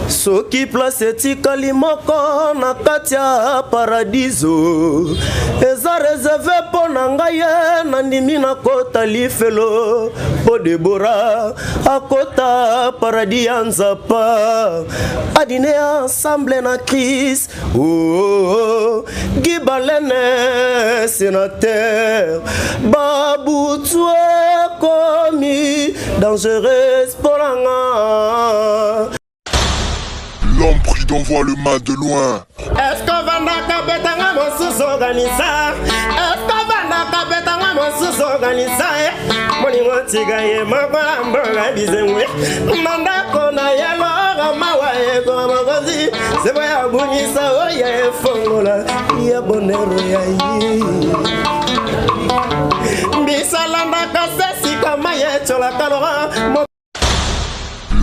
Soki place etikali moko na kati ya paradiso eza reserve mpo na ngai nandimi nakota lifelo mpo Debora akota paradis ya nzapa adine ensemble na Christ Guy Balene sénateur Babutu komi dangereuse pour l'anga. L'homme prudent voit le mal de loin. Est-ce que Vandaka Betanga mon sous-organisa? Est-ce que Vandaka Betanga mon sous-organisa? Molingo Tigaye, Magambola Bizemwe, Mandako na Yalo, Mawaye, Gomagozi, Zeboya Bunisa, Oya Fongola, Yabonero Yayi. Bisalanda Kassesi, Kamaye, Chola Kalora.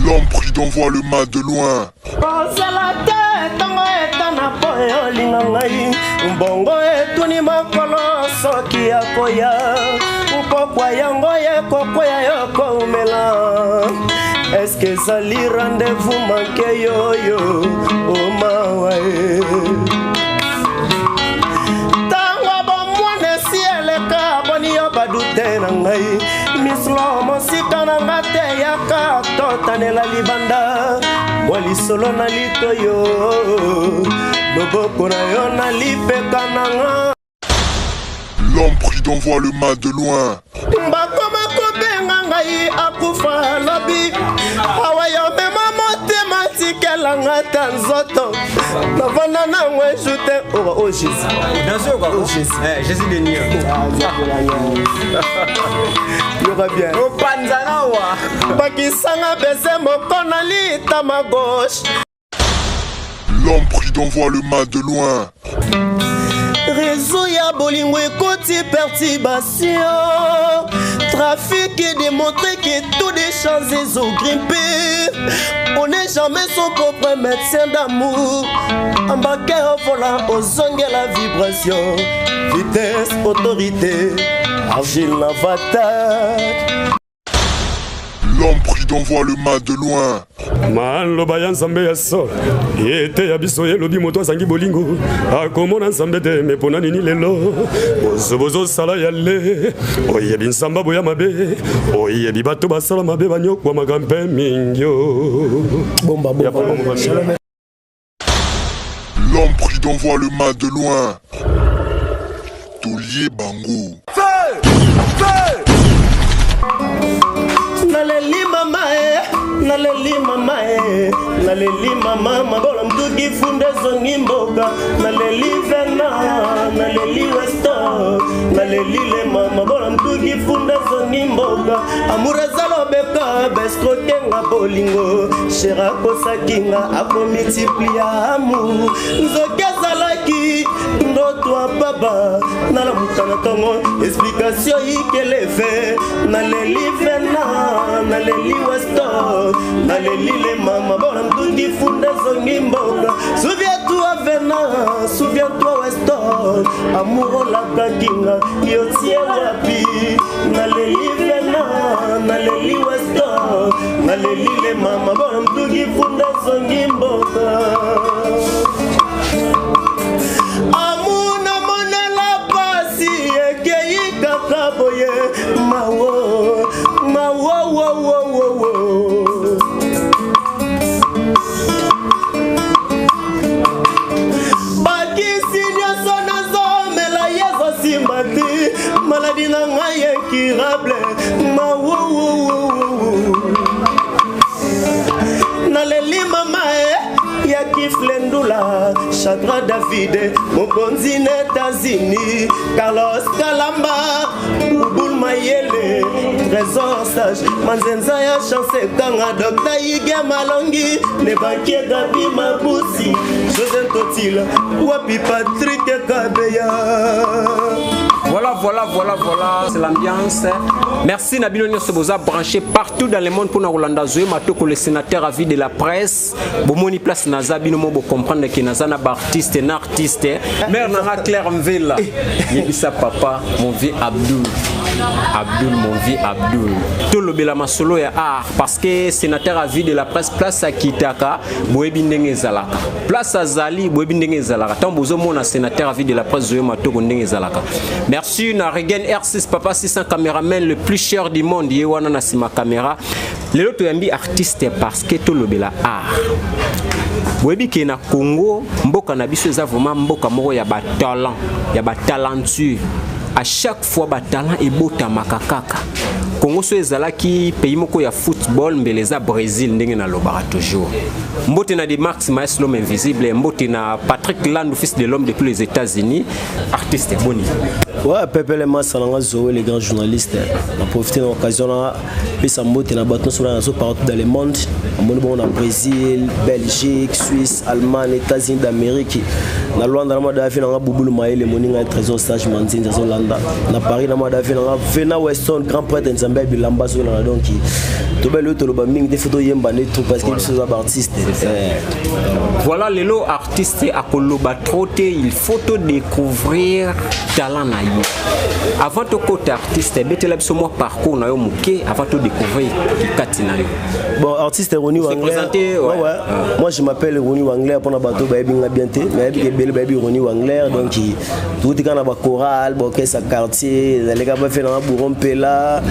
L'homme prudent voit le mal de loin. Mbongo etuni makolo soki akoya mpokwa yango yekokwea yokoumela eske ezali rendez-vous manke yoyo omawae tango bomwane si eleka boni yo badute na ngai mislo mosika na nga te yaka totanela libanda mwa lisolo na litoyo L'homme prudent voit le mal de loin. Jésus de Nia. Il y aura bien. L'homme prudent voit le mal de loin. Réseau ya bolingo ekoti perturbation. Trafic est démontré que tous les chances ont grimpé. On n'est jamais son propre médecin d'amour. Embarqué au volant, aux ongles la vibration. Vitesse, autorité, argile l'avatar. L'homme prudent voit le mal de loin. Maloba ya nzambe ya so yete ya biso yelobi moto azangi bolingo akomona nzambe te me pona nini lelo ozobozo sala ya le oyebi nzamba boya mabe oyebi bato basala mabe banyokwa makampe mingyo L'homme prudent voit le mal de loin. Tolier Bango. Naleli mama mabola mtuki funde zongi mboka naleli vena naleli westo naleli le mama bola mtuki funde zongi mboka amurezalo beka bestro kenga bolingo shera kosakinga ako multiplia amu nzokezalaki ndoto baba nala mutana tongo explication ikelefe naleli vena naleli westo naleli le mama bona mtundi funde zongi mboka souviens-toi vena souviens-toi weston amouro la kakinga yotie wapi naleli vena naleli weston naleli le mama bona mtundi funde zongi mboka amuna monela pasi ekei kaka boye mawo maladie na ngai incurable naleli mama ya kiflendula Chadra David mokonzi na États-Unis Carlos Kalamba Ubul Mayele Trésor Sage Manzenza ya chance kanga Dr. Ige Malongi ne banquier Gabi Mabusi José Totila Wapi Patrick Kabeya Voilà, c'est l'ambiance. Merci Nabino Nyoso Boza branché partout dans le monde pour Rolanda Zoé Matoko, le sénateur à vie de la presse. Bomoni place Naza Bino Mobo comprendre que Naza n'a pas artiste, mère Nara Claire Mvela. Yebisa papa, mon vieux Abdul, mon vieux Abdul. Tout le bela masolo ya art parce que sénateur à vie de la presse place à Kitaka, Boebi Ndenge Zalaka. Place à Zali, Boebi Ndenge Zalaka. Tant bozo mon sénateur à vie de la presse Zoé Matoko Ndenge Zalaka. Merci na Regen R6 papa 600 caméraman le plus cher du monde yewana na sima caméra. Lelo to yambi artiste parce que tout le bela art. Boebi ke na Congo mboka na biso eza vraiment mboka moko ya ba talent, ya ba talentueux. À chaque fois ba talent ebota makakaka. Congo so ezalaki pays moko ya football mbeleza Brésil ndenge na lobara toujours. Mbote na de Max Maes l'homme invisible, mbote na Patrick Land fils de l'homme depuis les États-Unis, artiste boni. Ouais, Pepe les Massa Zoé les grands journalistes. On a profité de l'occasion là, puis ça mbote na bateau sur la partout dans le monde. On a Brésil, Belgique, Suisse, Allemagne, États-Unis d'Amérique. Na Luanda na Madafi na Boubou Maï le moninga trésor stage Manzin dans Hollanda. Na Paris na Madafi na Vena Weston grand prêtre Nzambe Bilamba sur la donc to bel to ba ming des photos yemba net tout parce que sont artistes. Voilà les lots artistes à Koloba trotter, il faut te découvrir talent na yo. Avant de côté artiste, bete la moi parcours na yo muke avant de découvrir kati na yo. Bon artiste Roni Wangler. Moi je m'appelle Roni Wangler pour na bateau ba binga bienté mais bi bel ba bi Roni Wangler donc tout est kana ba chorale, ba orchestre quartier, les gars ba fait na Bourrompela,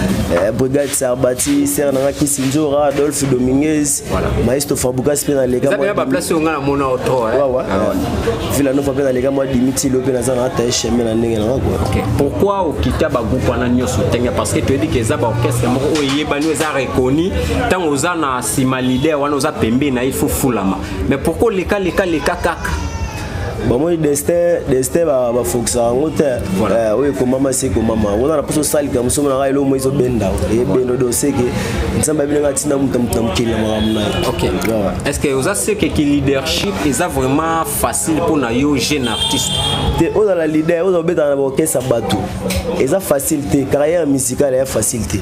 brigade Sarbati, Serna Kisinjora, Adolphe Dominguez, Maestro Fabukas pe na les gars. Ça va pas placer on a mon auto ouais. Villanova pe na les gars moi Dimitri Lopé na za na ta chemin na ndenge na quoi. Pourquoi au kita ba groupe na nyoso tenga parce que tu dis que ça ba orchestre mo oyebani za reconnu tant oza na sima leader wana oza pembe na il faut fulama. Mais pourquoi les cas kaka bon moi destin va focuser en hauteur oui comme maman c'est comme maman on a la poste salle comme ça on a le moïse benda et beno dossier que nzamba bien ngatina mutam kila maramna. OK. Est-ce que vous avez que leadership est vraiment facile pour na yo jeune artiste on a la leader on a dans la orchestre bateau et ça facilité carrière musicale est facilité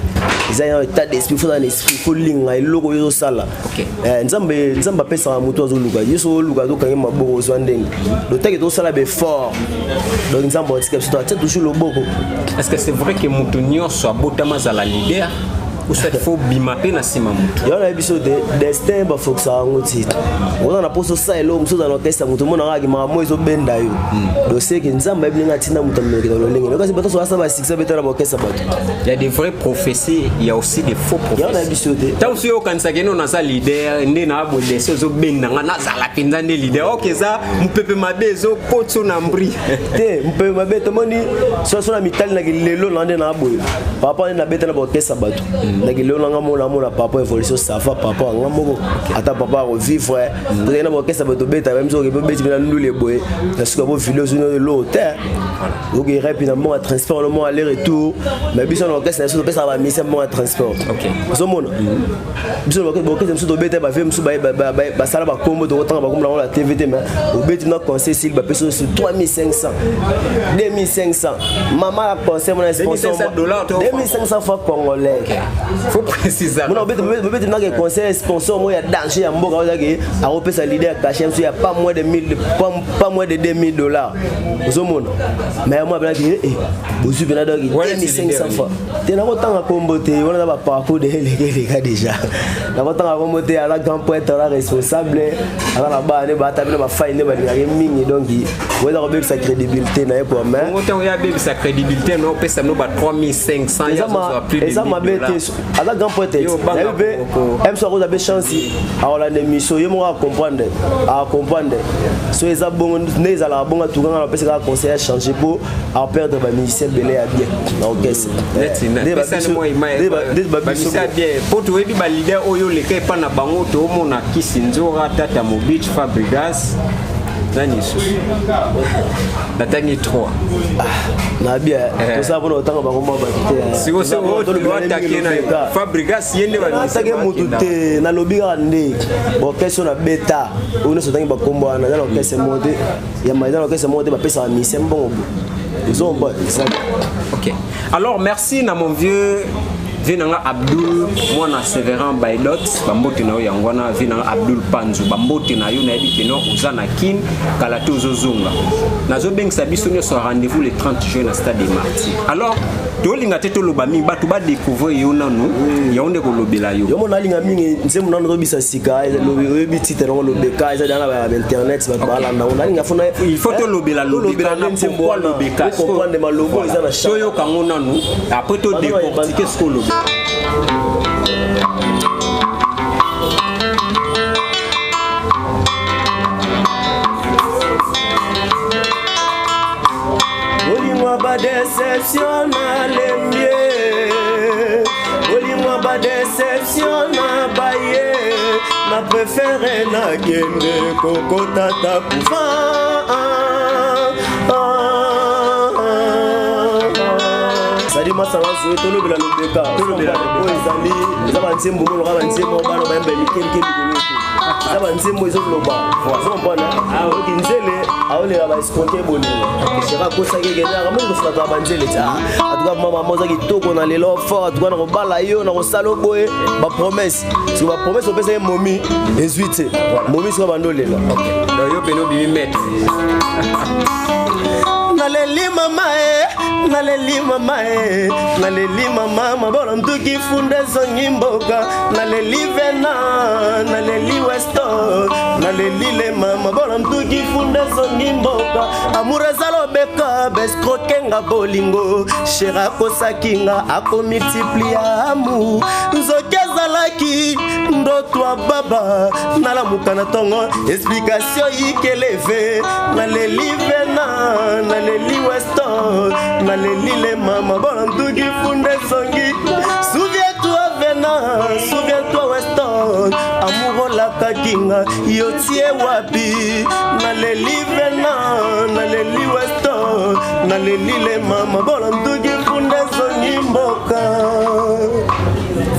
ils ont un état d'esprit faut dans l'esprit faut linga logo yo sala. OK. Nzamba pesa muto azoluka yeso luka to kanga maboko zwandenge le temps que tout ça est fort donc nous avons toujours le beau. Est-ce que c'est vrai que Moutounio soit botama à la leader ou soit faut bimaper na sima mutu? Il y a un épisode de destin ba faut que ça ngoti. On a posé ça et l'homme sous dans l'orchestre mutu mona ngaki ma moizo benda yo. Donc c'est que nzamba eblinga tina mutu mleke dans le lingue. Donc c'est pas ça ça ba six beta na orchestre bato. Il y a des vrais prophéties, il y a aussi des faux prophéties. Il y a un épisode. Tant si yo kanisa keno na sa leader ndé na bolé so benda na za la pinza ndé leader. OK ça mpepe mabe zo kotso na mbri. Te mpepe mabe to moni so na mitali na lelo ndé na boy. Papa na beta na orchestre bato. Naki lelo nga mona papa évolution ça va papa nga moko ata papa revivre donc na orchestre bato beta même so ke beti na ndule boy na suka bo vidéo sur le hôtel donc il rap na mon transport le mon aller retour mais biso na orchestre na so pesa ba mission mon transport. OK so mona biso na orchestre so beta ba vem so ba sala ba combo de autant ba comme la TVT mais au beti na conseil s'il ba peso sur 3500 2500 maman la conseil mon sponsor $2500 francs congolais. Faut préciser. Mon bête n'a que conseil sponsor moi il y a danger à mboka on que a repé sa leader caché il y a pas moins de $2000 au monde mais moi ben que vous suivez là donc $2500 francs tu n'as pas tant à comboter on a pas parcours de les gars déjà n'a pas tant à comboter à la grand poète la responsable à la bas ne ba taper ba faille ne ba ngaki mingi donc vous avez repé sa crédibilité na pour mais on a bien sa crédibilité non pesa no ba $3500 il y a plus de $1000 à la grand poète même soit vous avez chance à la émission yo mo comprendre so eza bon ne za la bon tout quand on peut se conseiller changer pour à perdre ba musicien belé à bien na orchestre bien pour toi bi ba leader oyo le kai pa na bango to mona Kisinjora Tata Mobich Fabregas Nani lisusu natangi 3 na bien to ça pour autant ba komba ba te si vous attaquer na Fabregas yende ba attaquer mutu te na lobby ka nde bo question na beta on se tangi ba komba na la question monter ya maïda la question monter ba pesa mission bon ils ont bon ça. OK alors merci na mon vieux Vinanga Abdul mwana Severin Bailot bambote na yo yangwana Vinanga Abdul Panzu bambote na yo na yebi no uzana kin kala to zozunga nazo bengisa biso nyoso rendez-vous le 30 juin na stade des Martyrs alors to linga teto loba mi batu ba découvrir yo nanu yaonde ko lobela yo yo mona linga mingi nzemu nanu to bisa sika lobi bi titre ngo lobeka eza dana ba internet ba balanda on linga fona il faut to lobela lobeka na pourquoi lobeka comprendre ma logo eza na so yo kango nanu après to décortiquer ce ko lobeka Oli-moi pas déception na lemie Oli-moi pas déception na baye Na préféré na kende koko tata kufa Sadi masanga zoe tolo bila lobeka tolo bila lobeka ezali ezaba nzembo mo loka nzembo bana ba mbeli kenke bikoni ezaba nzembo ezoloba voilà mbona aoki nzele aole ba escroquer bolingo chera kosa ke gena mo ko fata ba nzele ta atuka mama moza ki toko na lelo fort atuka na ko bala yo na ko salo boye ba promesse si ba promesse opesa ye momi ezuite momi so ba ndolela donc yo beno bibi mettre Naleli mama mabona mtuki funde zongi mboka naleli vena naleli westo naleli le mama mabona mtuki funde zongi mboka amureza lobeka bescroquenga bolingo shera kosakinga ako multiplier amu nzokeza laki ndotwa baba nalamuka na tongo explication ikeleve naleli vena naleli westo naleli le mama bona mtuki funde songi souviens-toi vena souviens-toi westo amouro la kakinga yotie wapi naleli vena naleli westo naleli le mama bona mtuki funde songi mboka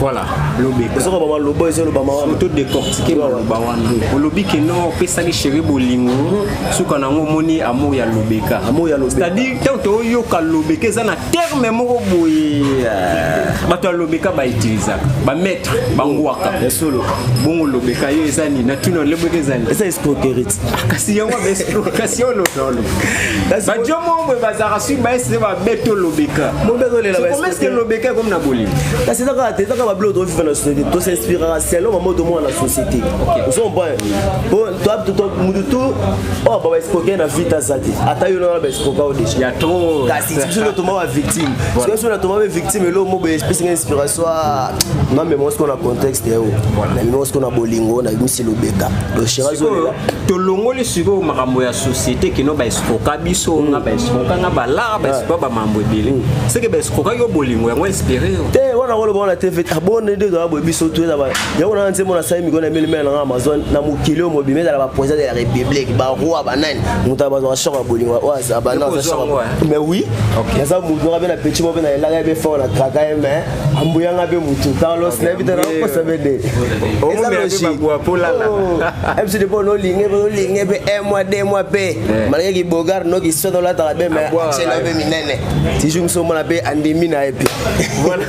voilà lobeka so ba lobo ezelo ba mama to décortiquer ba wandu olobi ke no pesa ki chéri bolingo suka nango moni amour ya lobeka c'est-à-dire tant yo ka lobeka za na terme moko boye bato lobeka ba utiliser ba mettre bangwaka solo bongo lobeka yo ezani na tuno lobeka ezani esa escroquerie kasi yango ba escrocation lolo ba jomo bo bazara su ba ese ba beto lobeka mo beto lela ba comment est-ce que lobeka comme na bolingo kasi ça va bleu de vivre dans la société to s'inspirera selon moment de moi la société nous sommes bon toi mudutu oh ba escroquer na vita zati ata yo na ba escroquer déjà ya trop kasi si le tomba victime parce que si on tomba victime lo mo ba espèce d'inspiration non mais moi ce qu'on a contexte là voilà mais moi ce qu'on a bolingo na misi lobeka le chirazo to longoli siko makambo ya société ki no ba escroquer biso nga ba escroquer nga ba la ba escroquer ba mambo ebele c'est que ba escroquer yo bolingo yango inspiré te wana ko bona TV abonne de ba biso to na ba yango na nzemo na sai mi gona mele na Amazon na mukilo mo bimeza la ba président de la République ba roi banane muta ba zo shaka bolingo wa za bana za shaka mais oui OK ça mu do na petit mo na la be fort na traka mais ambuya nga be mutu Carlos na bitana ko sabede o mo be ba bua pola la MC de bono linge be 1 mois 2 mois pe malgré ki bogar no ki so dans la tarabe mais c'est la be minene si je me so mona be andimi na epi voilà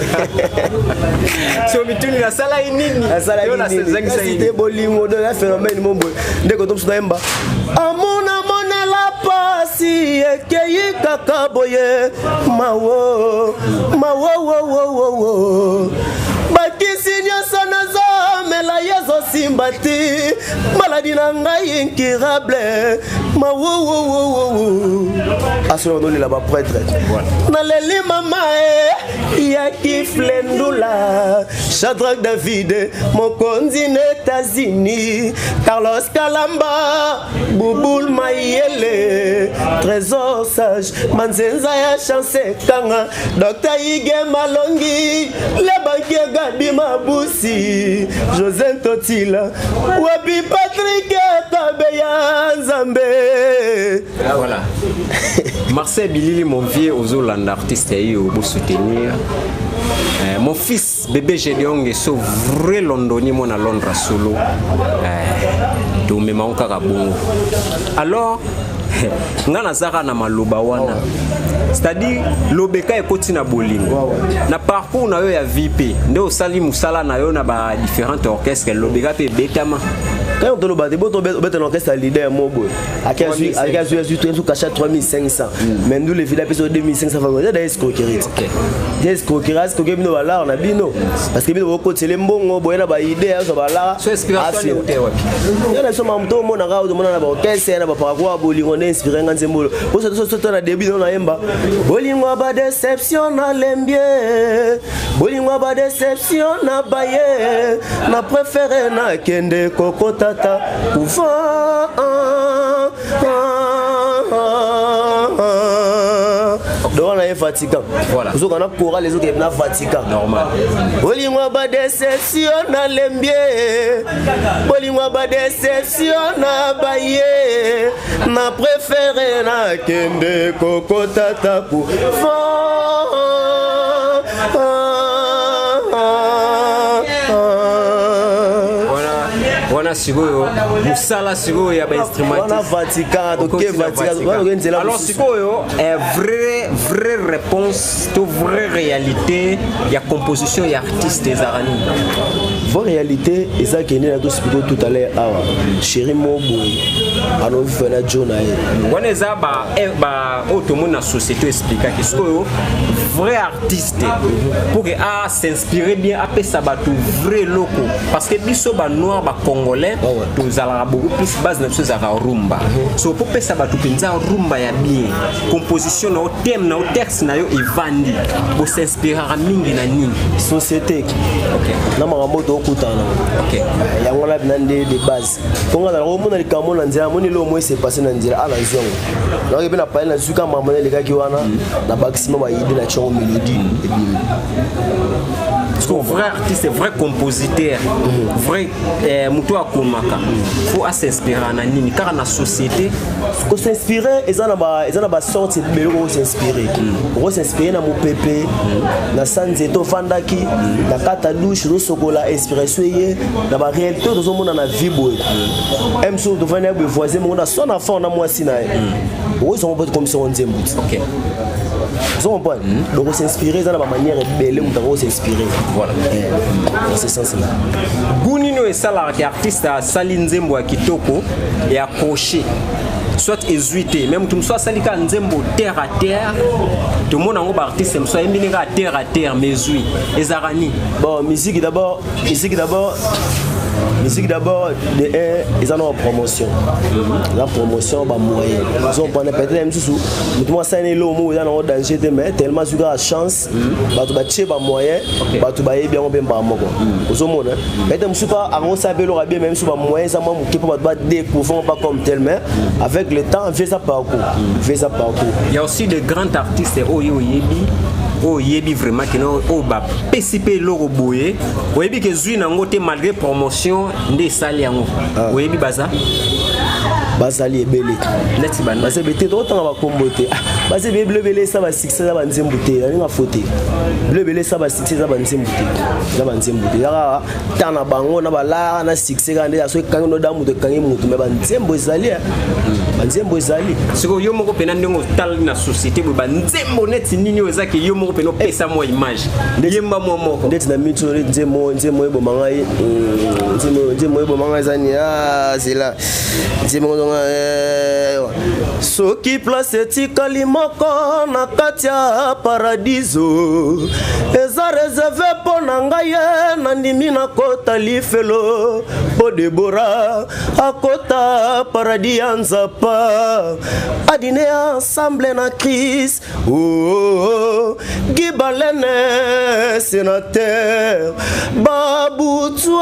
so mituni na sala inini yo na sezangisa bolingo de la phénomène mombo ndeko to sudemba amona mona la pasi ekei kaka boye mawo bakisi nyonso nazomela yezo simbati maladi na ngai incurable asolo ndolela baprêtre naleli mama yaki flendula Shadrach David mokonzi na États-Unis Carlos Kalamba Bouboul Mayele Trésor Sage Manzenza ya Chance Kanga Dr. Ige Malongi Le banquier Gabi Mabusi José Totila Wabi Patrick Kabeya Nzambe Voilà. Marcel Bilili, mon vieux, aux Hollandais artistes, pour soutenir. Mon fils, bébé Gédéon, est vrai londonien, mon à Londres solo. Tout me manque à bon. Alors, ngana zara na maloba wana. C'est-à-dire, lobeka ekoti na bolingo. Na parcours na yo ya VP, nde osali musala na yo na ba différents orchestres, lobeka pe betama. Quand on te le bat, on orchestre leader mobo. À 15 jours, cachet 3500. Mais nous, les filles, sur 2500 francs. Il y a des escroqueries. Des escroqueries, on a bino. Parce que nous, côté les bons, on a des idées, on a là. C'est inspiration. Il y a des choses, on a un orchestre, on a pas quoi, on est inspiré dans ces mots. Pour ce que on a début, on a un bas. Bolingo ba déception na lembie. Bolingo ba déception na baye. Na préféré na kende kokota. Tata donc on est fatigant. Voilà. Parce qu'on a courant les autres qui sont fatigants. Normal. Bolingwa ba déception na lembie. Bolingwa ba déception na baye. Na préféré na kende koko tata ku. Wana sikoyo musala sikoyo ya ba instrumentiste wana Vatican donc Vatican alors sikoyo vraie réponse to vraie réalité ya composition ya artiste des arani vraie réalité eza kene na to spiko tout à l'heure awa chéri mobo ano vivana jona wana eza ba otomo na société expliquer que sikoyo vrai artiste pour que a s'inspirer bien après ça ba tout vrai loco parce que biso ba noir ba congolais nous allons beaucoup plus base na choses à rumba so pour pesa ba tout penza rumba ya bien composition na thème na texte na yo evandi pour s'inspirer mingi na nini société OK na makambo to kutana OK ya ngona binande de base tonga na romona likamo na nzela moni lo mo se passer na nzela ala zongo na ke bina pale na zuka mambo na lekaki wana na maximum ba yidi na chongo mélodie et bien vrai artiste, vrai compositeur, vrai muto akomaka. Faut s'inspirer na nini car na société faut s'inspirer ezana ba sorte belo ko s'inspirer. Ko s'inspirer na mopepe na sanzeto fandaki na kata douche ro sokola inspiration yé na ba réalité de zomona na vie boy. Même so to venir be voisin mo na son enfant na moi sina. Ils sont pas comme ça on dit. OK. Ils ont pas. Donc s'inspirer dans la manière belle où on s'inspirer. Voilà. Dans ce sens-là. Gunino et Salar qui artiste à Salinzembo à Kitoko et accroché. Soit ézuité, même tout soit salika nzembo terre à terre. Tout le monde en artiste soit éminera terre à terre mais oui. Les arani. Bon, musique d'abord. Musique d'abord, ils en ont en promotion. La promotion, bah moyen. Ils ont peut-être même sous. Moi, ça n'est l'homme où ils en ont danger de mettre tellement sur la chance. Bah tu vas tuer bah moyen. Bah tu vas bien bien bah moi quoi. Aux hommes hein. Peut-être monsieur pas à on savait leur bien même sur bah moyen ça moi qui peut pas découvrir pas comme tellement. Avec le temps, fait ça parcours. Fait ça parcours. Il y a aussi de grands artistes Oyo Yebi. Oh yebi vraiment que non oh ba PCP logo boye oyebi que zui na ngote malgré promotion nde sali yango oyebi baza bazali ebele neti bana base bete to tanga ba kombote base be bleu belé ça va succès ça va nzembuté na nga foté bleu belé ça va succès ça va nzembuté ya tana bango na bala na succès ka nde aso kangi no damu de kangi mutu me ba nzembo ezali banzembo ezali siko yo moko pena ndongo tal na société bo ba nzembo neti nini ozaki yo moko pena pesa mo image yemba mo moko ndeti na mitu nzembo ebo mangai nzembo ebo mangai zani c'est là nzembo soki place etikali moko na kati ya paradiso eza réservé mpo na ngai na ndimi nakota lifelo po Debora akota paradis ya nzapa adine ensemble na Christ Gibalene sénateur babutue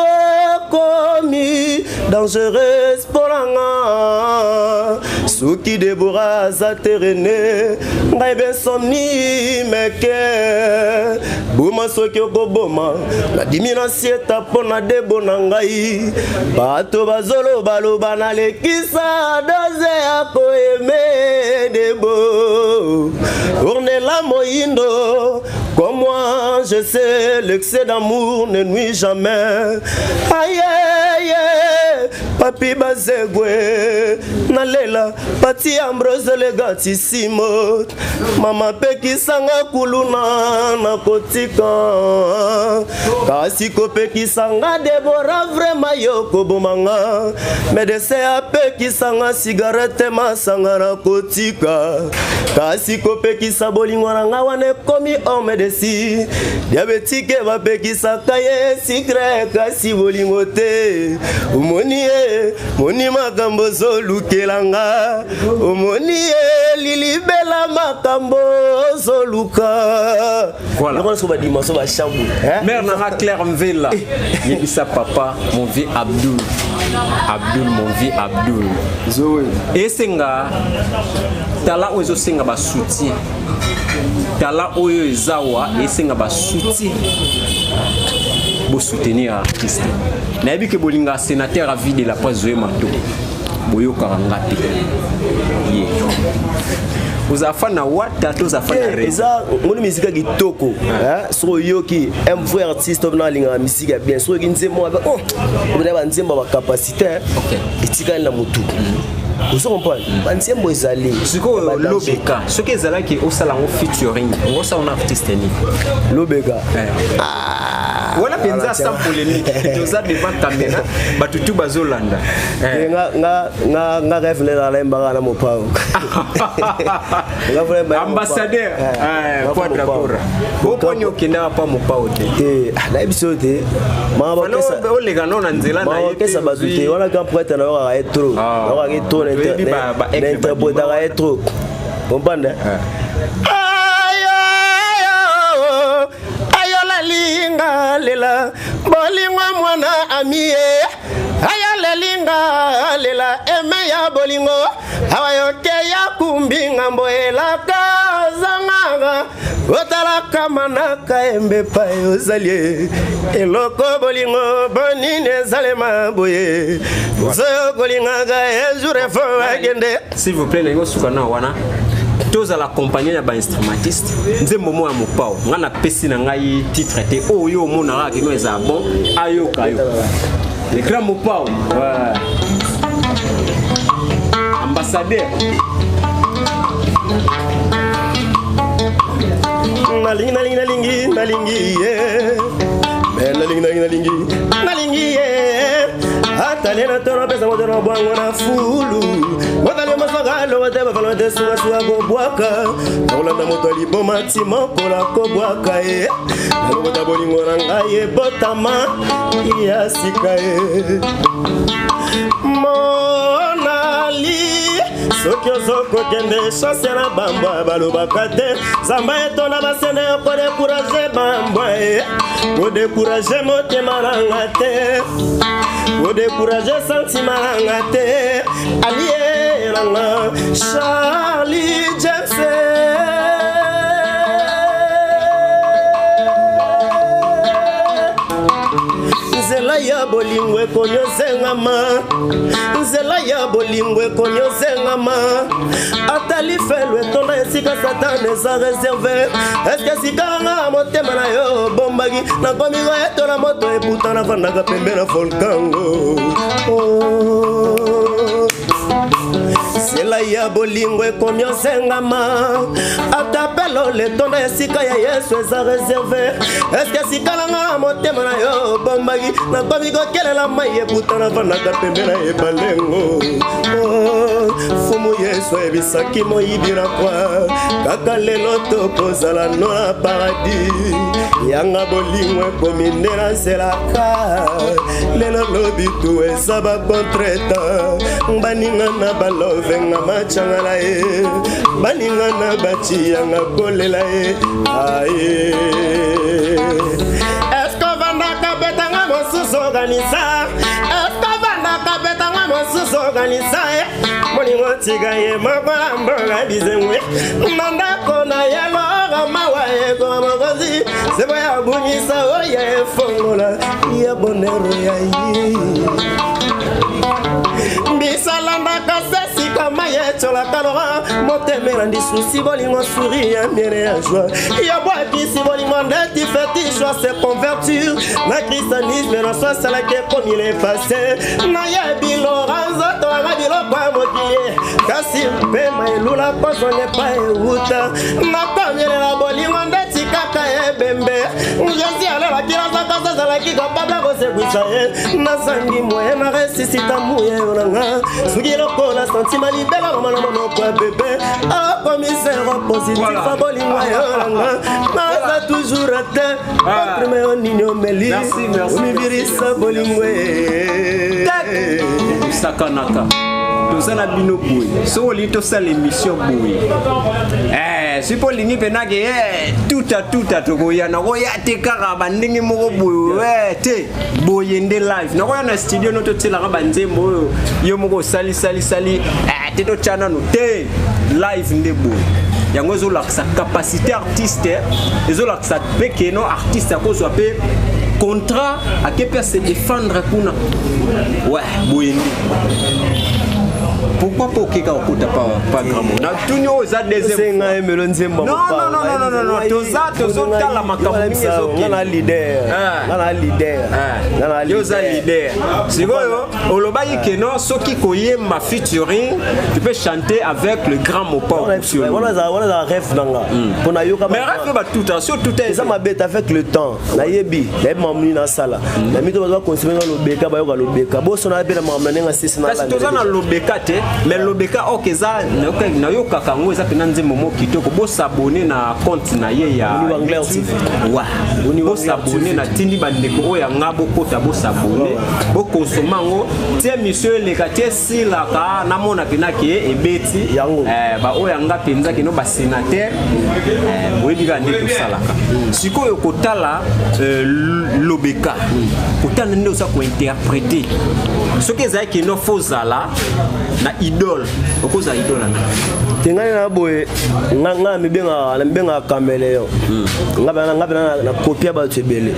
komi dangereuse pour nga Soki Deborah Zaterene ngai besomni meke Buma soki okoboma na dimina sieta pona debo na ngai bato bazolo baloba na lekisa doze akoyeme debo Ornella Moindo comme moi je sais l'excès d'amour ne nuit jamais aïe aïe papi bazegwe nalela pati Ambrose legatissimo mama pekisanga kuluna na kotika kasi kopekisanga Deborah vraiment yoko bomanga medese apekisanga cigarette masanga na kotika kasi kopekisa bolingo nanga wane komi homme de si diabetike bapekisaka ye secret kasi bolingo te umoni moni makambo zolukelanga umoni lilibela makambo zoluka voilà on se va dire ça va chamboule mère nanga Claire Mvela yebisa papa mon vieux Abdul mon vieux Abdul zoé esenga tala ozo senga ba soutien tala oyo ezawa esenga ba soutien bo soutenir artiste nayebi ke bolinga sénateur à vie de la presse Zoé Mato boyo karangate ye uzafana wata to zafana re eza ngoni musique kitoko so yoki un vrai artiste na linga musique bien so ki nzembo ba oh ba nzembo ba capacité etika na mutu vous comprenez nzembo ezali siko lobeka soki ezalaki osala ngo featuring ngosa on artiste ni lobeka wala penza sans polémique toza devant caméra batutu bazolanda nga rêve la lemba na mopao ambassadeur Quadra Bora boponyo kenda pa mopao te na biso te ma ba kesa olega nona nzela na ye kesa bazute wala ka prêtre na wa etro na wa etro na interprète na etro comprendre linga lela bolingo mwana amie aya linga lela eme ya bolingo awayoke ya kumbinga mboela kazanga otala kama naka embe payo zalie eloko bolingo bonine zalema boye zoyo kolinga ga ezure fo agende s'il vous plaît lengo sukana wana toza la compagnie ya ba instrumentiste nzembo mo ya mopao ngana pesi na ngai titre te oyo mona ra kino eza bon ayo kayo le grand mopao ambassadeur nalingi atalena tona pesa moto na bwango na fulu wadale masagalo wadeba falo de suwa suwa go bwaka olanda moto liboma timoko la ko bwaka e na bolingo na ngai botama ya sikae monali soki ozoko kende chance na bambwa balobaka te zamba etona basene ko décourager bambwa ko décourager motema nanga te ko décourager sentiment nanga te allié nanga Charlie James nzela ya bolingwe konyozengama nzela ya bolingwe konyozengama atali felwe tona esika satane eza réservé eske sikanga motema na yo bombaki nakomi koyetola moto eputa nafandaka pembe na volkango nzela ya bolingwe konyozengama atapelo letonda esika ya yesu eza réservé eske sikalanga motema na yo bombaki nakomi kokelela mai eputa nafandaka pembe na ebalengo fumu yesu ebisaki moyibi na kwa kaka lelo tokozala no na paradis yanga bolingwe ekomi nde na nzelaka lelo lobi tu eza bacontreta baninga na balovenga macanga na ye baninga na baciyanga kolela ye aye esko vandaka betanga mosusu organisa esko vandaka betanga mosusu organisa moningo Motiga ye mabamba bizemwe. Nanda kona ya lora mawaye kwa magozi. Sebo ya bunyisa oye fongola. Ya bonero ya yi. Bisalanda kasesi kama ye chola kalora. Motemera ndi souci bolingo souris un bien et joie. Ya bois qui si bolingo ndeti fetiche soit se convertir. Na christianisme na soit cela que comme il est passé. Na ya biloranzo to na biloko mokie. Kasi pema elula poso ne pa euta. Na kamele la bolingo ndeti kaka e bembe. Ngezi ala la kila zaka za la kika baba ko se kwisa e. Na sangi moye na resisita muye onanga. Sugi loko la sentiment libela mama mama kwa bébé. Ah commissaire positif a bolingo onanga. Na toujours atteint. Premier on nino meli. Merci. Virisa bolingo. Sakanaka. Tozana bino boy. So lito sa l'émission boy. Si pour lingi penage tout à tokoya na koya te kaka bandingi moko boy te boyende live na koya na studio no to tsela ka banzembo yo moko sali te to chana no te live nde boy yango zo la sa capacité artiste ezo la sa pekeno artiste a kozwa pe contrat à que peut se défendre kuna ouais boyende. Pourquoi pas que tu pas grand mot? Na tunyo za deuxième. Non. Toza la makamuni zo. Ngana leader. Yoza leader. Sikoyo olobayi keno soki koyemba featuring, tu peux chanter avec le grand Mopa. Voilà rêve nanga. Pona yoka. Mais rêve ba tout surtout ça m'a bête avec le temps. Na yebi, na mamuni na sala. Na mito ba consommer lobeka ba yoka lobeka. Bo sona be na mamuna nga sisi na la. Toza na lobeka te. Mais lobeka okeza na yoka kango eza pena nzembo mo kitoko bo s'abonner na compte na ye ya anglais aussi wa bo s'abonner na tindi bandeko oya ngabo kota bo s'abonner bo consommer ngo tie monsieur le quartier sila ka na mona pena ke ebeti ba oya nga penza kino ba sénateur boyebika nde to salaka sikoyo kotala lobeka kotana nde osa ko interpréter ce que ezali kino fozala na idole okoza idole na tingani na boye nga mibenga kamele yo nga na copie ba tebele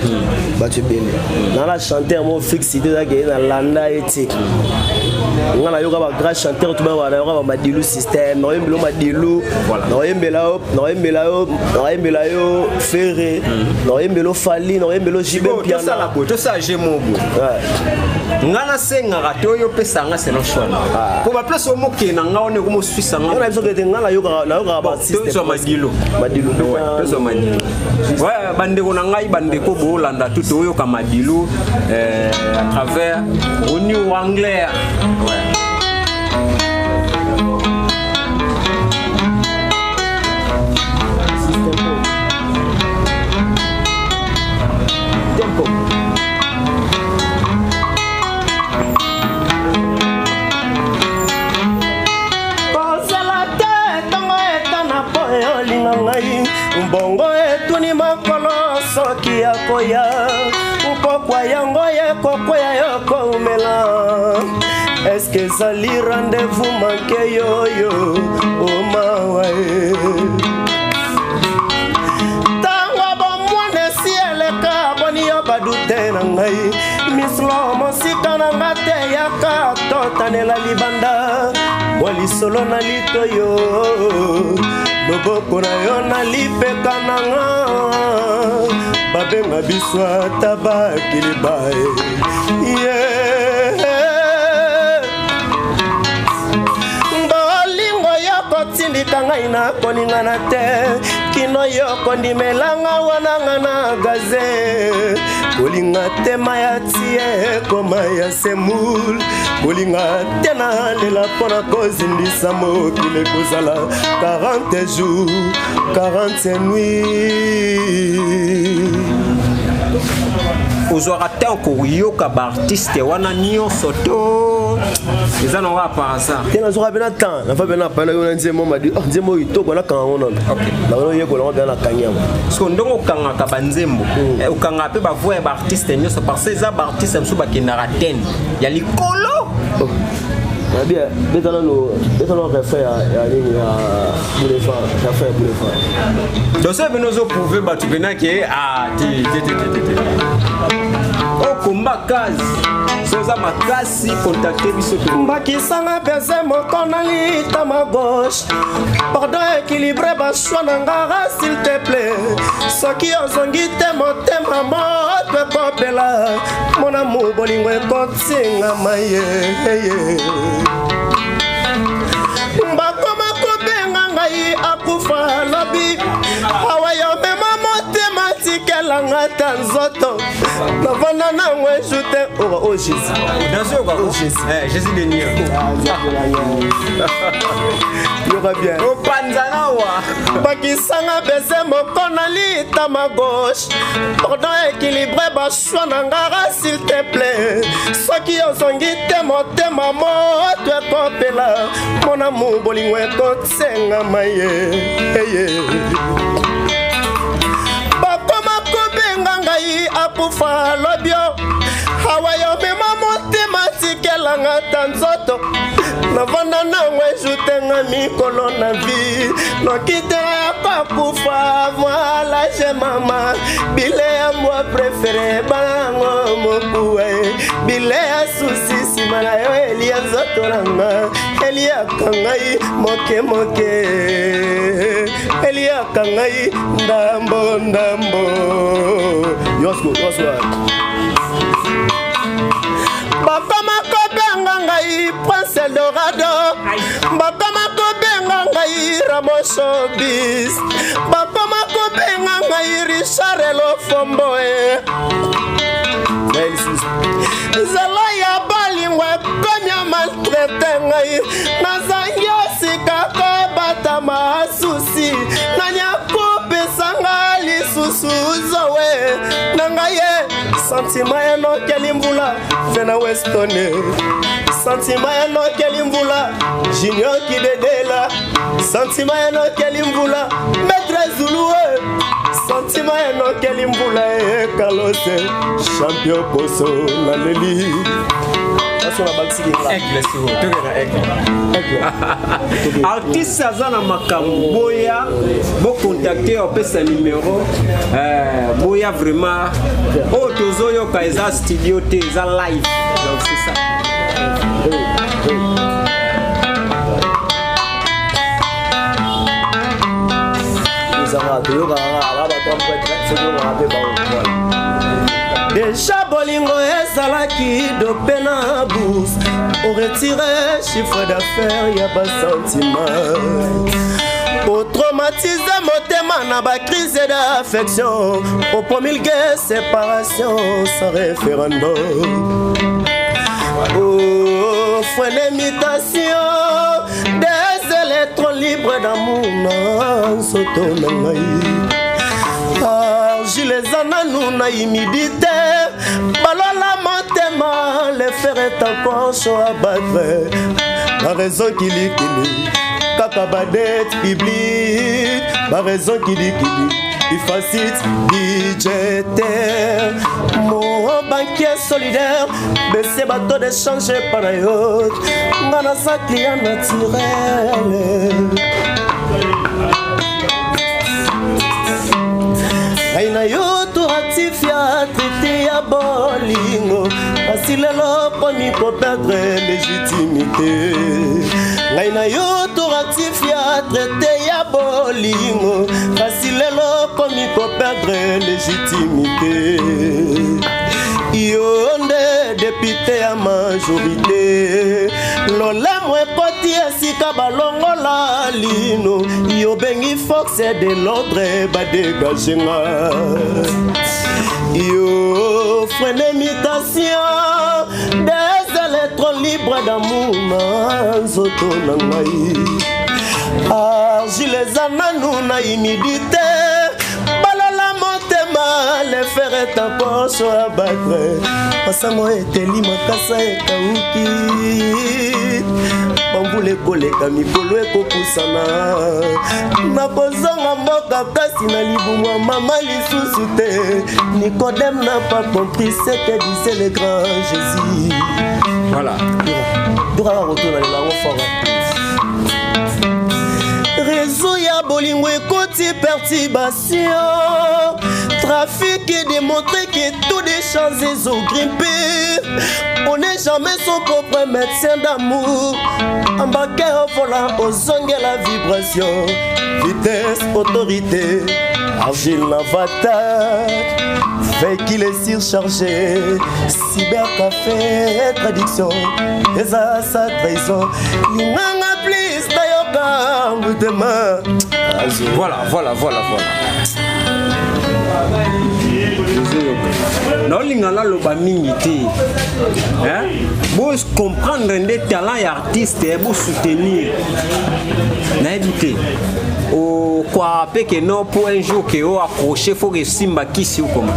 na la chanteur mo fixe te ke na landa ethique nga na yoka ba grand chanteur to ba wala yoka ba madilu système na yembelo madilu na yembela yo ferré na yembelo fali na yembelo jibe piano ça la to ça jemo nga na senga rato yo pesa nga c'est no choix ko ba place o moke na nga one ko mo suisa nga na biso ke na yoka ba système to madilu to madilu ouais bandeko na ngai bandeko bo landa tout oyo ka madilu à travers au new anglais ouais. Bongo etuni makolo soki ya koya ukokwa yango ye kokoya yoko umela est-ce que zali rendez-vous manqué yo o mawae tangwa bomone si eleka boni yo badute na ngai mislo mosika na ngate yaka totanela libanda mwali solo na litoyo loboko na yo na lipeka nanga babenga biso ata bakili bae bolingo yo kotindika ngai na koningana te kino yo kondimelanga wananga na gaze kolinga tema ya tie koma ya semul kolinga tena lela pona kozindisa mokili kozala 40 jours 40 nuits ozwaka te okoyoka baartiste wana nyonso to eza na wa par hasard te nazwaka pena temps nafa pena pana yo na nzembo madi nzembo itoko na kanga ngona na wana yeko na bana kanyama so ndongo okangaka banzembo okanga pe ba voix baartiste nyonso parce que eza baartiste mso bakendaka tene ya likolo bien, nous refaire à donc ça veut nous prouver que au combat case soza makasi contacter biso mbakisanga pese mokonali tama gauche pardon équilibré bashwa na ngara s'il te plaît soki ozongi te motema moto ekopela mona mu bolingo ekotingama ye mbakoma kobenga ngai akufa lobi awa yo mema motema tikelanga ta nzoto navanda nango ejute o Jésus Jésus de Nia yoka bien opanzana wa bakisanga bese mokonali tama gauche pardon équilibré bashwa na ngara s'il te plaît soki ozongi te motema moto ekopela mona mu bolingo ekotengama ye bakoma kobenga ngai akufa lobio awa yo mema motema tikelanga ta nzoto navanda nango ejutenga mikolo na vi nokitela yakokufa mwalaje mama bile ya mwa prefere bango mokue bile ya susi nsima na yo elia nzoto nanga eliaka ngai moke eliaka ngai ndambo yosgo bakoma kobenga ngai Prince Eldorado bakoma kobenga ngai Ramoshobis bakoma kobenga ngai Richard Elofomboe zala ya balingwe konya maltraite ngai nazangi osika kobata masusi nanyakopesa ngai lisusu zowe na ngai ye santima enokeli mbula vena westone santima enokeli mbula junior kidedela santima enokeli mbula maître zulue santima enokeli mbula kalose champion koso na leli artiste aza na makambo boya bocontacte opesa numéro boya vraiment oyo tozoyoka eza studio te eza live donc c'est ça déjà bolingo ezalaki dope na bourse oretire chiffre d'affaires ya basentiment otraumatize motema na bacrise d'affection opromulgue séparation sans référendum frene imitation des électrons libres d'amour na nsoto na ngai Gilles na humidité balola motema le fer est encore chaud à battre la raison qui dit kaka badette publique la raison qui dit il facilite budgétaire mon banquier solidaire baisser bateau d'échange par ailleurs ngana sa client naturel aina yo to ratifia traité ya bolingo asi lelo komi ko perdre légitimité aina yo to ratifia traité ya bolingo asi lelo komi ko perdre légitimité yonde député ya majorité lolemo ekoti esika balongola lino yo bengi force de l'ordre badégage nga yo frene imitation des électrons libres d'amour na nzoto na ngai argile eza nanu na humidité le fer est un poche à battre pasango eteli makasa ekauki bambula ekoleka mikolo ekopusana nakozanga mboka kasi na libumwa mama lisusu te Nicodème n'a pas compris ce que disait le grand Jésus. Voilà. Dora retourne dans la forêt. Réseau ya bolingo écoute perturbation. Trafic est démontré que tous les chances ont grimpé. On n'est jamais son propre médecin d'amour. Embarqué au volant, aux ongles la vibration. Vitesse, autorité, argile l'avatar. Véhicule est surchargé. Cybercafé, traduction. Et ça, sa trahison. L'inganga please, d'ailleurs, demain. Voilà. Non, l'ingala loba mingi te. Hein? Vous comprendre des talents et artistes et vous soutenir. N'hésitez. Au quoi que non pour un jour que vous accrochez, faut que Simba qui si ou comment.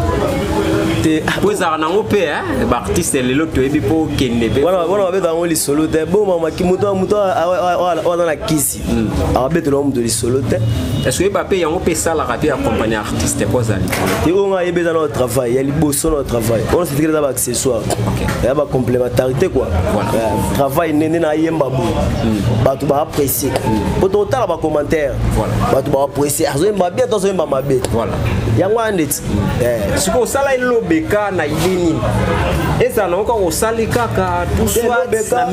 Vous avez un peu artiste et l'autre et pour qu'il ne peut pas. Voilà, on va dans les solo. Bon, maman qui mouton dans la kisi. On va dans l'homme de les solo. Est-ce que Mbappé a un peu ça la rapide accompagner artiste pour ça? Et on a dans notre travail, il y a les boss dans notre travail. On s'est fait des accessoires. Il y a une complémentarité quoi. Travail n'est pas yembabou. Tu vas apprécier. Pour ton temps, commentaire. Tu vas apprécier. Bien dans un mamabé. Voilà. Il y a un net. Ce qu'on sala il lobeka na idini. Et ça non encore au salika ka tout soit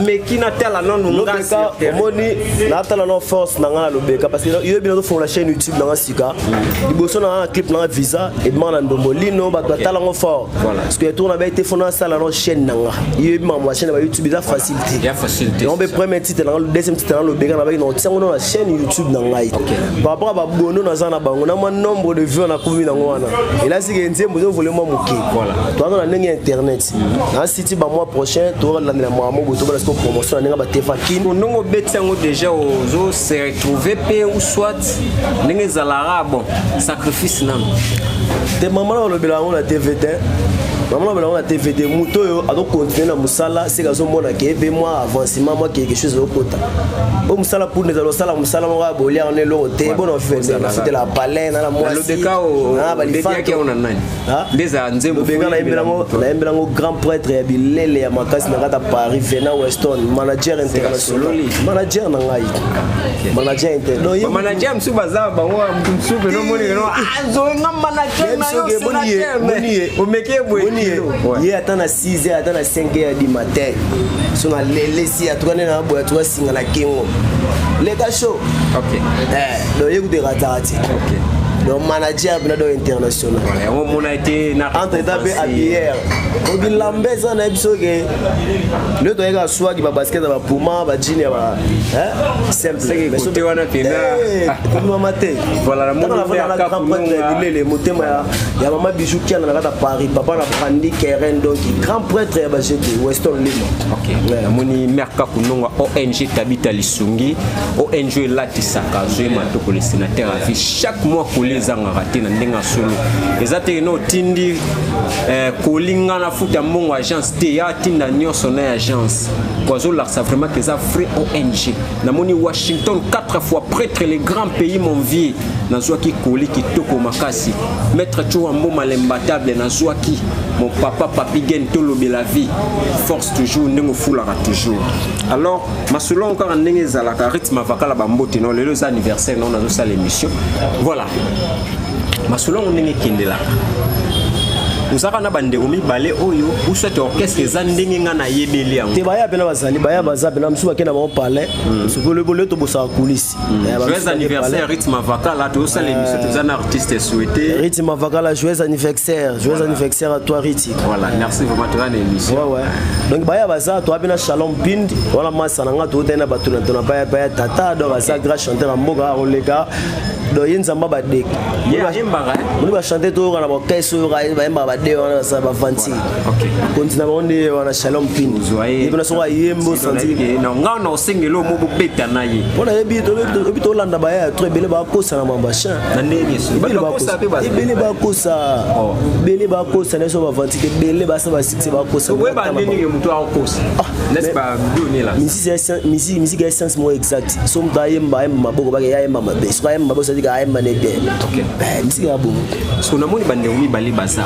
mais qui n'a tel non lobeka moni na tel non force na ngala lobeka parce que il bien font la chaîne YouTube na sika. Liboso na un clip na visa et demande ndombo lino ba tala ngo fort. Parce que tourne avec été fondé ça la chaîne na nga. Il ma chaîne na YouTube ça facilité. Il y a facilité. On peut premier titre na deuxième titre na lobeka na ba no tiango na chaîne YouTube na nga. Par rapport à ba bono na za na bango na nombre de vues na commune na ngwana. Et là c'est que nzembo zo voler moi moké. Voilà. Toi dans la ligne internet. Un site ba mois prochain tu auras la mois moto parce que promotion na nga ba tefakin. On betango déjà aux se retrouver pe ou soit ninge zalara bon sacrifice nam. Te maman le bilan la TVT. Maman le bilan la TVT muto yo a donc continuer na musala c'est gazo mona ke be moi avancement moi quelque chose au kota. O musala pour nous sala musala moi bolia on est loté bon on fait c'était la baleine na moi. Le déca au déca qui on a nani. Les anzembo bega na embelango grand prêtre ya bilele ya makasi na kata Paris Vena Weston manager international. Manager na ngai. Manager international. Manager msubaza ba wa msube no moni no azo nga manager na yo o meke bwe il attend à 6h attend à 5h du matin sur la laisser à tourner na boîte toi singa la kingo les gars chaud OK donc il écoute ratarati OK le manager bien international on a été entre taper à hier on dit lambeza na biso ke le to ega soit ki ba basket ba puma ba jean ba simple mais côté wana pena comme matin voilà la le motema ya mama bijou qui na kata Paris papa na prendre Keren donc grand prêtre ya ba jeté Weston Lima OK moni merka kunonga ONG Tabita Lisungi ONG Latisaka Zema to ko le sénateur a fait chaque mois les angaraté na ndenga solo ezate no tindi kolinga na futa mongo agence te ya tinda nyonso na agence kwazo la ça vraiment que ça vrai ONG na moni Washington 4 fois prêtre les grands pays monvier na zwaki koli kitoko makasi maître Chouambo malembatable na zwaki mon papa papi gen tolobe la vie force toujours ndengo fulaka toujours alors masolo encore ndenge zalaka rythme vakala bambote no lelo za anniversaire non na zo sala émission voilà masolo ndenge kindela usaka na bande omi balé oyo ou soit orchestre za ndenge nga na yebeli yango te baya pena bazali baya bazabe na msuba kena mo parler soko le boleto bosa coulisse joyeux anniversaire rythme vakala to sala émission to za artiste souhaité rythme vakala joyeux anniversaire à toi Riti voilà merci vraiment to na émission ouais donc baya baza to abina shalom pind wala masana nga to tena batuna to na baya tata do baza grand chanteur mboka oleka do yenzamba badek on va chanter tout on a ba keso ba de on ça va vanti OK continue on est on a shalom pin et puis on soit yembo senti non nga no singelo mo beta na ye on a bito landa ba ya très belle ba kosa na mambasha na ndenge so ba kosa pe ba bele ba kosa na so ba vanti ke bele ba sa ba six ba kosa we ba ndenge muto a kosa n'est pas donner là musique essence mo exact so mta yemba maboko ba ya yemba mabe so yemba bo ça dit ka yemba ne bien OK musique a bon so na moni bande umi bali baza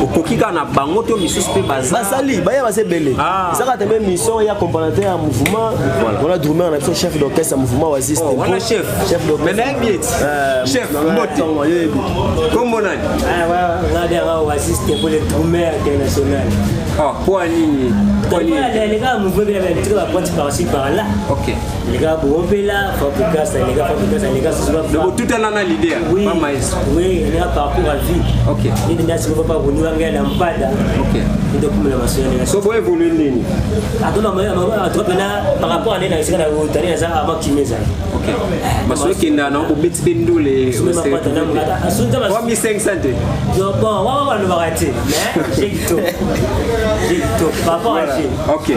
okokika na bango to misusu pe baza basali baya basebele ça ka teme mission ya complémentaire à mouvement voilà Drummer na chef d'orchestre mouvement Oasis voilà chef d'orchestre mais bien chef mbote comment nani là derrière Oasis pour les Drummer international quoi nini les gars mouvement bien tu vas prendre par-ci par-là OK les gars Bombela Fabricas les gars tout est là l'idée pas maestro oui il y a parcours à vie OK il n'y a pas venir à la lampada OK il doit comme la maçonnerie so boy évoluer nini par rapport à l'énergie que nous avons ça avant qu'il mette ça OK parce que na na ko beti bendo les 3500 bon on va le rater mais j'ai tout par rapport à OK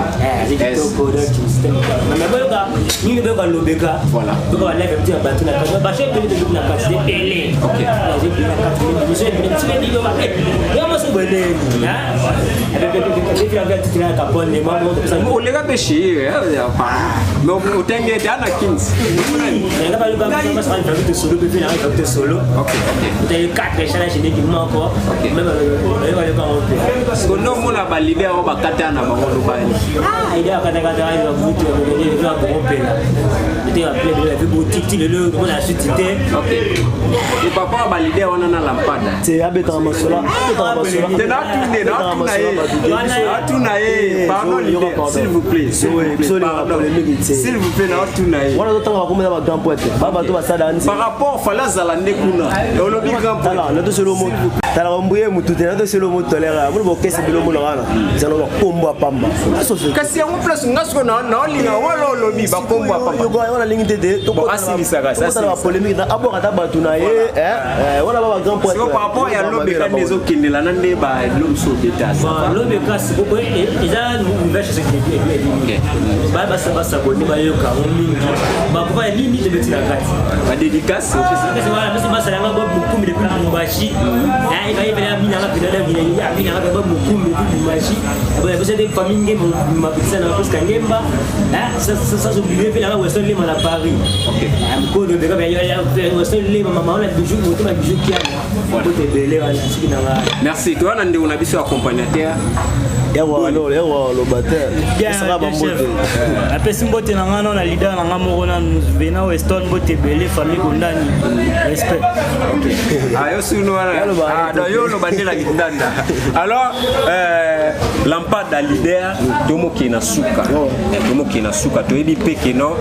j'ai tout pour le système mais bon gars ni le gars le béga voilà donc on va lever petit bateau là parce que j'ai payé de la partie de pelé OK j'ai payé la 4000 j'ai payé petit dit va et on va se bonner j'ai fait un gars qui a capone les membres de ça on les gars péché mais au tengue de ana 15 il a pas le gars qui va se faire une solo bébé là il solo OK il y a 4 challenges qui manquent encore même le gars parce que non mon ba leader on ba kata na bango lo bani il a kata il va vous il va romper là il a appelé le boutique le on a chuté OK et papa ba leader on a lampada c'est abeta masola pardon s'il vous plaît s'il vous plaît na tunaye wana totanga komela ba grand poète baba to basada nzi par rapport fala zala ndekuna olobi grand poète la to selo mo tala ombuye mutu te na to selo mo tolera mo bokese bilo mo lana zalo ba kombo pamba kasi yango place ngasko na olinga wala olobi ba kombo pamba yo wana lingi tete to ko asilisaka ça c'est la polémique na abo kata batu na ye wana ba grand poète par rapport ya lobi ka nezo kindela na nde ba lomso beta lobi ka c'est pourquoi eza nouvelle chose qui basa boni bayoka mingi bakuva nini te betina kati ba dédicace c'est voilà parce que basa langa ba mukumbi de plus mubashi il va y avoir mina la pedala mina la ba mukumbi de mubashi ba parce que des familles ngem ma pizza na parce que ngemba ça oublier fait la western lima na Paris OK ko de ba ya western lima mama on a bijou moto ba bijou qui a côté belé wala siki na merci toi na nde una biso accompagnateur yawa lo bater ça va mbote apesi mbote na ngana na leader na ngamo kona vena western mbote belé famille kondani respect OK ayo sunu wana do yo lo bandela kindanda alors lampada leader tomo kina suka to ebi peke no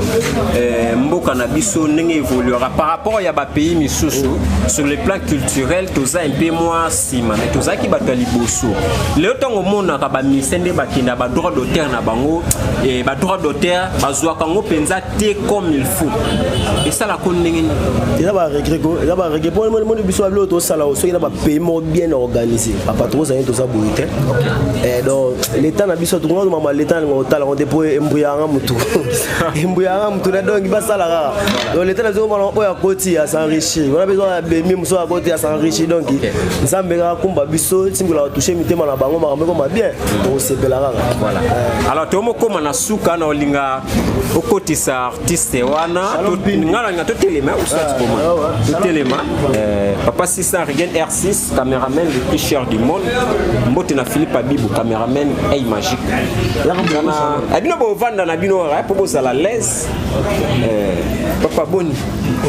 mboka na biso ndenge évoluera par rapport ya ba pays misusu sur le plan culturel toza un peu moins sima mais toza ki bato liboso le tongo mona ka ba misende bakina ba droit d'auteur na bango et ba droit d'auteur bazwa kango penza te comme il faut et ça la konnenge il y a ba regret pour mo biso ablo to sala so il y a ba paiement bien organisé papa trop ça to ça boité et donc l'état na biso to ngoma mama l'état ngo tala ngo dépôt embuyanga mutu na donc ba sala ra donc l'état na zo mala oya koti ya s'enrichir on a besoin de bemi muso à côté ya s'enrichir donc nzambe ka kumba biso timbola toucher mitema na bango makambo bien to sepela ra voilà alors tomo koma na suka na olinga okotisa artiste wana ngala nga to telema usati koma telema papa Sissa Regen R6 caméraman le plus cher du monde mbote na Philippe Abibou caméraman Hey Magique abino bo vanda na bino ra po bozala l'aise papa Boni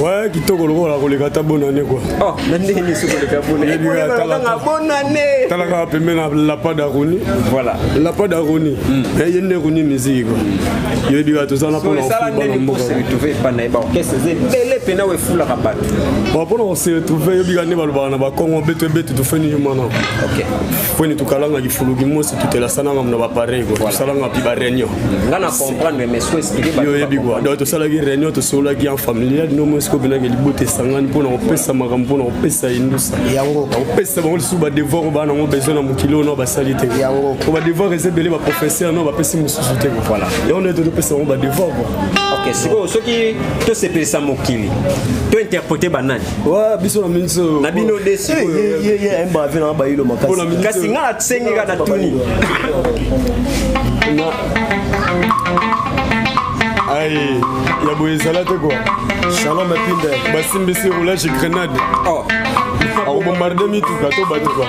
ouais kitoko lokola koleka ta bonne année quoi oh ndeni sukoleka bonne année talaka pembe na la pas d'aroni voilà la pas d'aroni mais yende roni musique yo bi to ça na pour ça ndeni pour se retrouver pas na ba orchestre belle pena we fula rabat bon pour on se retrouver yo bi gane ba ba na ba kongo betu to feni mana OK foni to kalanga ki fulugi mo se tout la sana ngam na ba pareil quoi ça nga pi ba réunion ngana comprendre mais so expliquer ba yo bi quoi donc to ça la réunion to so la gi en familial no mo sko bina ke libote sangani pour na opesa makambo na opesa indusa yango opesa bango su ba devoir ba na ngo besoin na mukilo no ba salite yango ko ba devoir rezebele ba professeur no ba pesi mususu te voilà et on est de pesa on ba devoir OK siko soki to sepelisa mokili to interpréter banani ouais biso na minso na bino desi ye mba vina ba yilo makasi kasi ngala tsengi ka tuni aïe ya boyezala te quoi Shalom Pinde basimbisi roulage grenade oh a bombarder mituka to bato quoi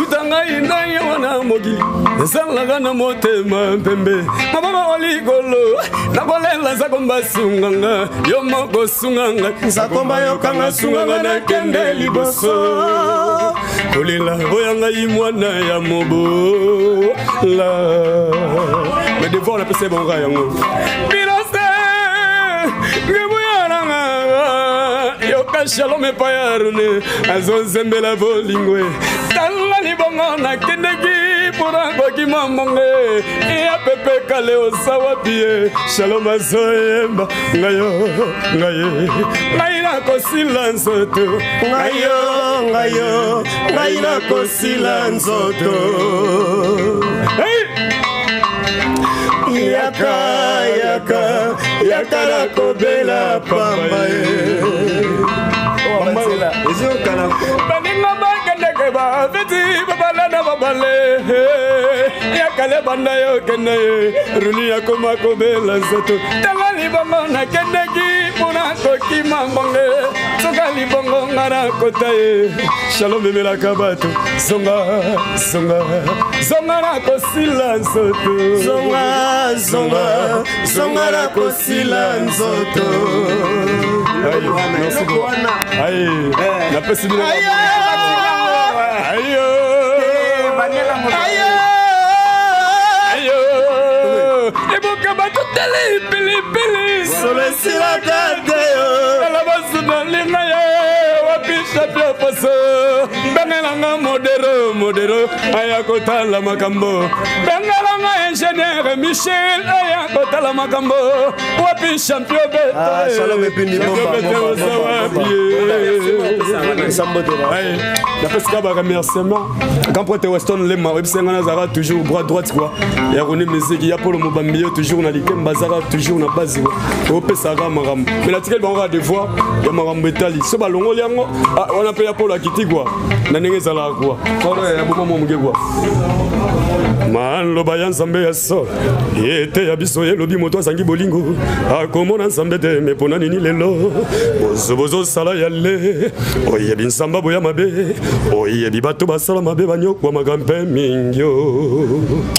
utanga inanya wana mokili ezalaka na motema mpembe mababa olikolo nakolela nzakomba sunganga yo moko sunganga nzakomba yokanga sunganga nakende liboso kolela oyanga imwana ya mobola mais devant on appelle ça bon gars yango birose ngemuyaranga yoka shalom epayarune azonzembela bolingwe tala libongo nakendeki pura kokima mbonge ya pepe kale osawa pie shalom azoyemba ngayo ngai nakosila nzoto ngayo ngai nakosila nzoto yaka nakobela pamba baninga bakendeke bafeti babalana babale yakale banda yo kende runi yakoma kobela nzoto tala libongo nakendeki mpona kokima mbonge soka libongo nga nakota ye shalom emelaka bato zonga nakosila nzoto zonga nakosila nzoto napesi bino eboka bato tele pilipili solesilaka te yo tala basuna linga ye wapisha pia paso bengelanga modero aya kotala makambo bengelanga ingénieur Michel aya kotala makambo wapi champion beta shalom epindi bomba napesika baremerciement quand prête Weston lema websenga nazara toujours bras droite quoi ya roni musique ya polo mobambi toujours na likemba zara toujours na base quoi opesaka makambo mais la tikeli bango de voir ya makambo etali so balongoli yango wana pe ya polo akiti quoi na ndenge ezalaka quoi kolo ya boma momuke quoi maloba ya nzambe ya so ete ya biso elobi moto azangi bolingo akomona nzambe te me mpona nini lelo bozosala ya le oyebi nzamba boya mabe oyebi bato basala mabe banyokwamaka mpe mingi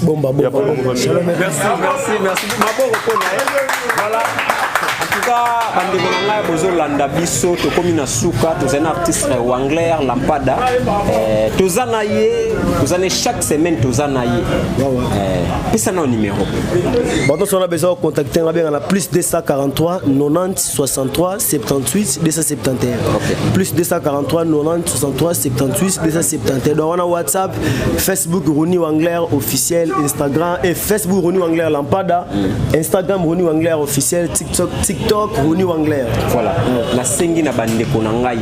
bomba merci maboko mpona voilà bandeko na ngai bozolanda biso tokomi na suka tozali na artiste Wangler Lampada toza na ye chaque semaine toza na ye pesa na numéro bato on a besoin de contacter nga na plus 243 90 63 78 271 plus 243 90 63 78 271 donc on a WhatsApp, Facebook Roni Wangler officiel, Instagram et Facebook Roni Wangler Lampada, Instagram Roni Wangler officiel, TikTok Roni Wangler. Voilà. La sengi na bandeko na ngai,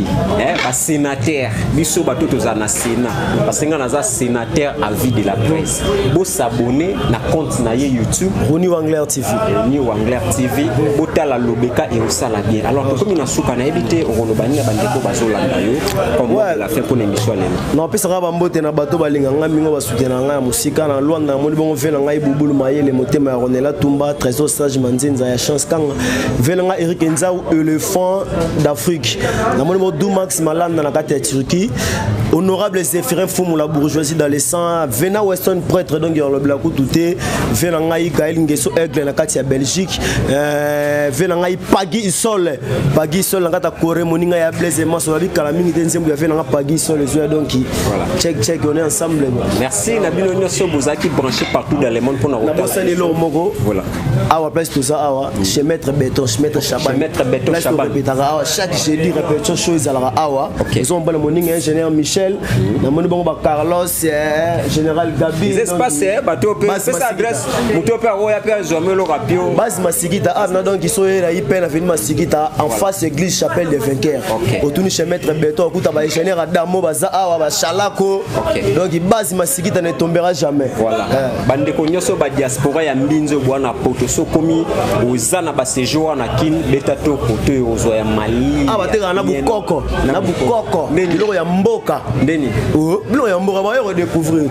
ba sénateur, biso bato toza na Sénat. Parce que naza sénateur à vie de la presse. Bo s'abonner na compte na YouTube Roni Wangler TV. Roni Wangler TV, botala lobeka et osala bien. Alors comme na suka na ebité okolobani na bandeko bazolanda yo comme la fait pour l'émission lelo. Non pesa ka bambote na bato balinga nga mingo basutena nga musika na Luanda moni bongo vela ngai bubulu mayele motema ya Ronela Tumba Trésor Sage Manzinza ya Chance Kanga vela nga Eric Nzau éléphant d'Afrique na moni mo Dumax Malanda na kati ya Turquie honorable Zéphirin Foumou la bourgeoisie dans les sangs Vena Weston prêtre donc le blaku touté vela ngai Gaël Ngeso Aigle na kati ya Belgique vela ngai Pagi Sol na kati ya Corée moninga ya Blaise Maso la bikala mingi tenzembu ya vela nga Pagi Sol les yeux donc check on est ensemble. Merci Nabilo Nyoso Bozaki branché partout dans le monde pour nous retrouver. Voilà. Awa place tout ça awa chez Maître Béton, chez Maître Chaban. Chaque jeudi répétition chose à la awa. Ils ont bon morning ingénieur Michel, na moni bon Carlos, général Gabi. Les espaces bateau pe c'est sa adresse. Muto pe roya pe Zomelo Rapio. Base Masigita avna donc ils sont là hyper na venir Masigita en face église chapelle des vainqueurs. Autour chez Maître Béton kuta ba ingénieur Adamo baza awa ba Chalako. Donc base Masigita ne tombera jamais. Voilà. Bandeko nyoso ba diaspora ya mbinzo bwana potoso komi ozana ba séjour na kin betato koto ozo ya Mali. Ah bateka na bukoko. Na bukoko. Ndelo ya mboka. Ndeni. Oh, bilo ya mboka ba yo redécouvrir.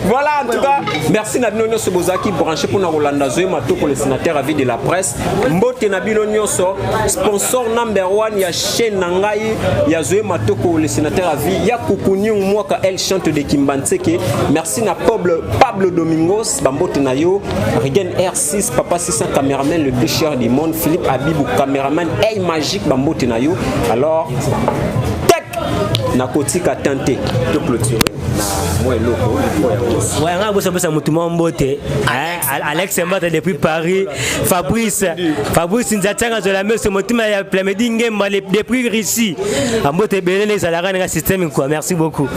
Voilà en tout cas, merci Nabino Nyoso Bozaki branché pour na Rolanda Zoé Mato pour le sénateur à vie de la presse. Mbote Bambote na bino nyonso, sponsor number 1 ya chaîne Nangai, ya Zoé Matoko, le sénateur à vie, ya Koukouniou Mwaka El chante de Kimbanseke. Merci na Pablo Domingos, Bambote na yo, Regen R6, Papa 600 caméraman le plus cher du monde, Philippe Abibou caméraman, Hey Magique, Bambote na yo. Alors, tech na kotika tante de clôturer. Ouais, on a besoin de Moutouma Mbote. Alex Mbata depuis Paris. Fabrice Nzatanga de la Meuse, Moutouma ya Plamedi Ngema depuis Russie. Mbote Belene Zalara na système quoi. Merci beaucoup.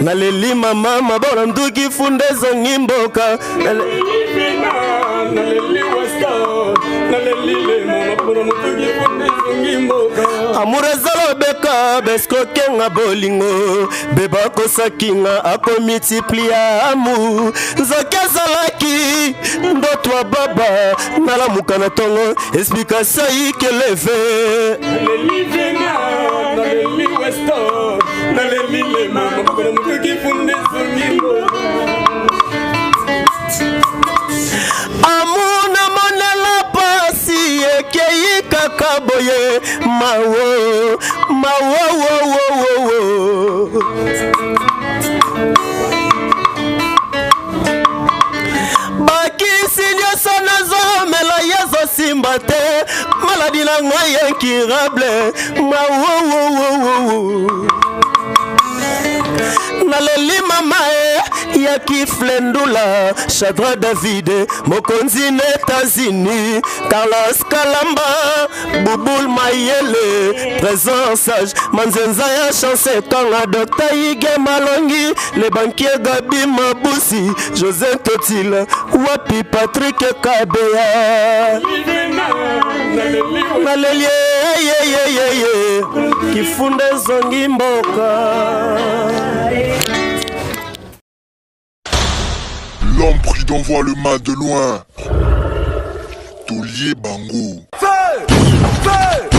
Naleli mama mabora mduki fundezo ngimboka amurezalo beka besko kenga bolingo beba kosakinga ako multiplia amu nzokezalaki ndotwa baba nalamuka na tongo explication ikeleve amuna monela pasi ekei kaka boye mawo bakisi nyonso nazomela yezosimba te maladi na ngai incurable mawo naleli mama ya kiflendula Chadra David mokonzi na États-Unis Carlos Kalamba Bouboul Mayele Trésor Sage Manzenza ya chance Kanga Dr. Ige Malongi le banquier Gabi Mabusi José Totila Wapi Patrick Kabea naleli kifunde zongi mboka. L'homme prudent voit le mal de loin. Taulier Bango. Feu!